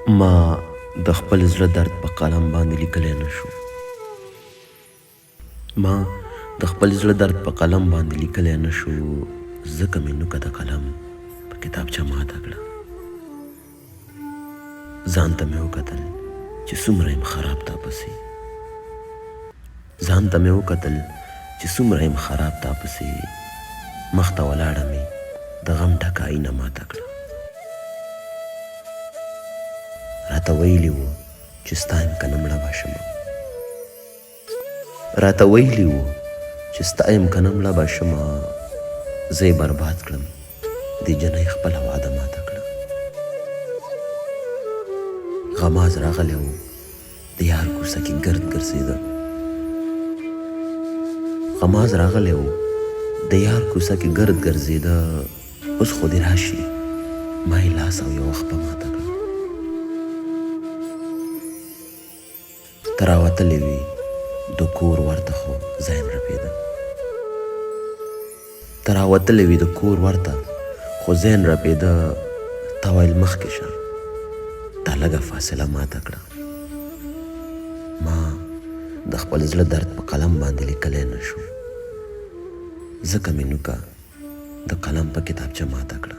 ما د خپل زړه درد په قلم باندې لیکلی نه شو. ما د خپل زړه درد په قلم باندې لیکلی نه شو، ځکه مې نوکه د قلم په کتابچه ماته کړه. ځان ته مې وکتل چې څومره یم خراب تا پسې، ځان ته مې وکتل چې څومره یم خراب تا پسې. مخ ته ولاړه مې د غم ډکه آینه ماته کړه. راته ویلي وو چې ستا یم که نه مړه به شمه، راته ویلي وو چې ستا یم که نه مړه به شمه. زه یې برباد کړم، دې جنۍ خپله وعده ماته کړه. غماز راغلی و د یار کوڅه کې ګرد ګرځېده، غماز راغلی و د یار کوڅه کې ګرد ګرځېده. اوس خو دې راشي، ما یې لاس او یوه خپه ماته کړه. ته راوتلې وې د کور ورته خو ځای نه رپېده، ته راوتلې وې د کور ورته خو ځای نه رپېده. تا ویل مخکې شه، تا لږه فاصله ماته کړه. ما د خپل زړه درد په قلم باندې لیکلی نه شو، ځکه مې نوکه د قلم په کتابچه ماته کړه.